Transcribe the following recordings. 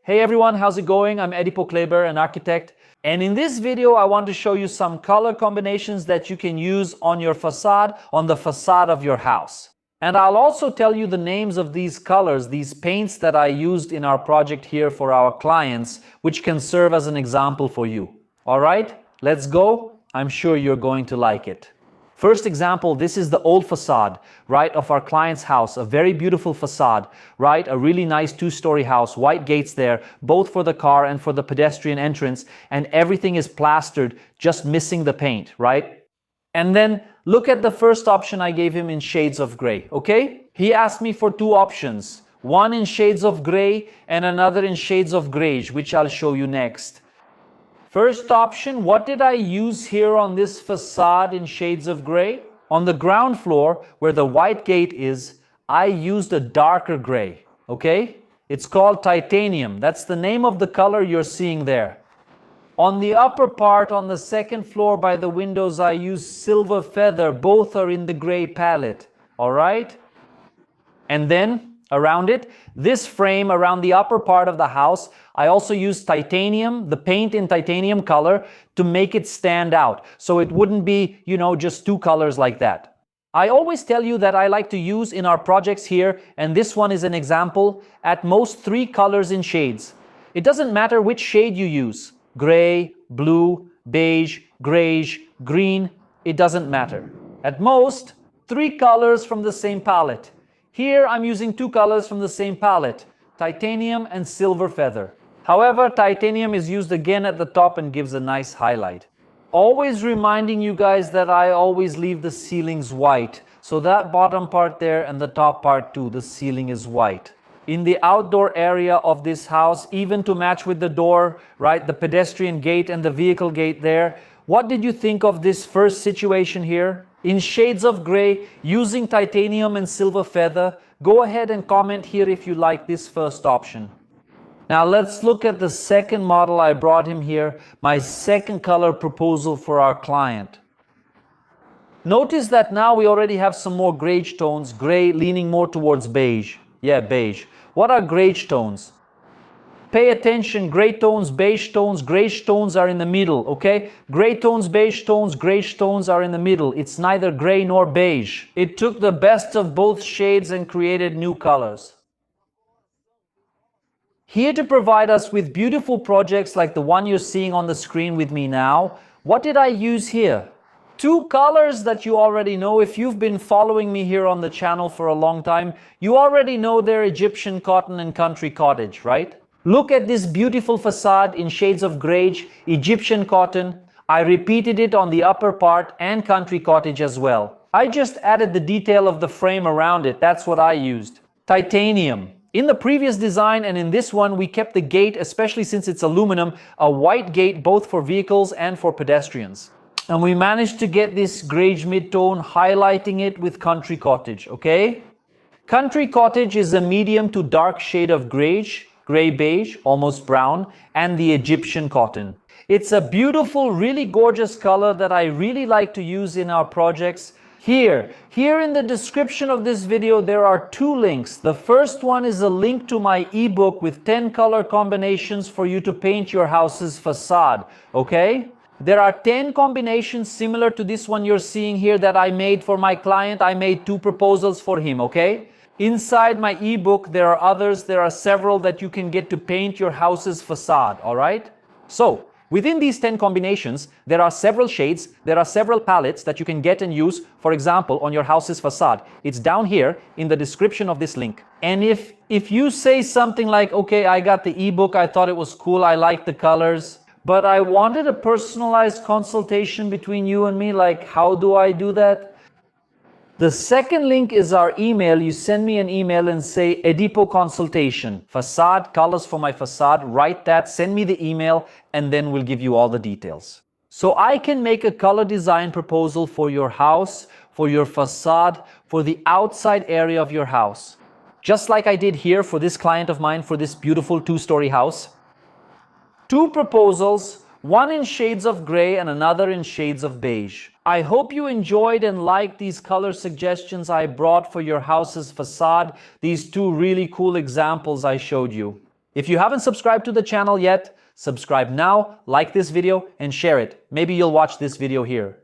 Hey everyone, how's it going? I'm Ebook, an architect. And in this video, I want to show you some color combinations that you can use on your facade, on the facade of your house. And I'll also tell you the names of these colors, these paints that I used in our project here for our clients, which can serve as an example for you. All right, let's go. I'm sure you're going to like it. First example, this is the old facade, right, of our client's house. A very beautiful facade, right? A really nice two-story house, white gates there, both for the car and for the pedestrian entrance, and everything is plastered, just missing the paint, right? And then look at the first option I gave him in shades of gray, okay? He asked me for two options, one in shades of gray and another in shades of greige, which I'll show you next. First option, what did I use here on this facade in shades of gray? On the ground floor, where the white gate is, I used a darker gray, okay? It's called titanium. That's the name of the color you're seeing there. On the upper part, on the second floor by the windows, I used silver feather. Both are in the gray palette, all right? And then, around it, this frame around the upper part of the house, I also used titanium, the paint in titanium color, to make it stand out. So it wouldn't be, just two colors like that. I always tell you that I like to use in our projects here, and this one is an example, at most 3 colors in shades. It doesn't matter which shade you use. Gray, blue, beige, greige, green, it doesn't matter. At most, 3 colors from the same palette. Here I'm using 2 colors from the same palette, titanium and silver feather. However, titanium is used again at the top and gives a nice highlight. Always reminding you guys that I always leave the ceilings white. So that bottom part there and the top part too, the ceiling is white. In the outdoor area of this house, even to match with the door, right, the pedestrian gate and the vehicle gate there, what did you think of this first situation here? In shades of gray, using titanium and silver feather, go ahead and comment here if you like this first option. Now let's look at the second model I brought him here, my second color proposal for our client. Notice that now we already have some more greige tones, gray leaning more towards beige. Yeah, beige. What are greige tones? Pay attention, gray tones, beige tones, greige tones are in the middle, okay? Gray tones, beige tones, greige tones are in the middle. It's neither gray nor beige. It took the best of both shades and created new colors. Here to provide us with beautiful projects like the one you're seeing on the screen with me now, what did I use here? 2 colors that you already know. If you've been following me here on the channel for a long time, you already know they're Egyptian cotton and country cottage, right? Look at this beautiful facade in shades of greige, Egyptian cotton. I repeated it on the upper part and country cottage as well. I just added the detail of the frame around it. That's what I used. Titanium. In the previous design and in this one, we kept the gate, especially since it's aluminum, a white gate both for vehicles and for pedestrians. And we managed to get this greige mid-tone, highlighting it with country cottage, okay? Country cottage is a medium to dark shade of greige, gray beige, almost brown, and the Egyptian cotton. It's a beautiful, really gorgeous color that I really like to use in our projects. Here in the description of this video, there are 2 links. The first one is a link to my ebook with 10 color combinations for you to paint your house's facade, okay? There are 10 combinations similar to this one you're seeing here that I made for my client. I made 2 proposals for him, okay? Inside my ebook, there are others. There are several that you can get to paint your house's facade, all right? So, within these 10 combinations, there are several shades, there are several palettes that you can get and use, for example, on your house's facade. It's down here in the description of this link. And if you say something like, okay, I got the ebook, I thought it was cool, I like the colors, but I wanted a personalized consultation between you and me, like how do I do that? The second link is our email. You send me an email and say Ebook Consultation, facade, colors for my facade, write that, send me the email, and then we'll give you all the details. So I can make a color design proposal for your house, for your facade, for the outside area of your house. Just like I did here for this client of mine for this beautiful 2-story house. 2 proposals, one in shades of gray and another in shades of beige. I hope you enjoyed and liked these color suggestions I brought for your house's facade, these 2 really cool examples I showed you. If you haven't subscribed to the channel yet, subscribe now, like this video, and share it. Maybe you'll watch this video here.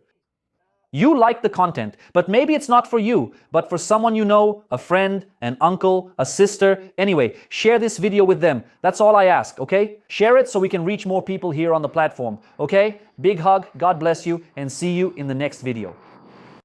You like the content, but maybe it's not for you, but for someone you know, a friend, an uncle, a sister. Anyway, share this video with them. That's all I ask, okay? Share it so we can reach more people here on the platform, okay? Big hug, God bless you, and see you in the next video.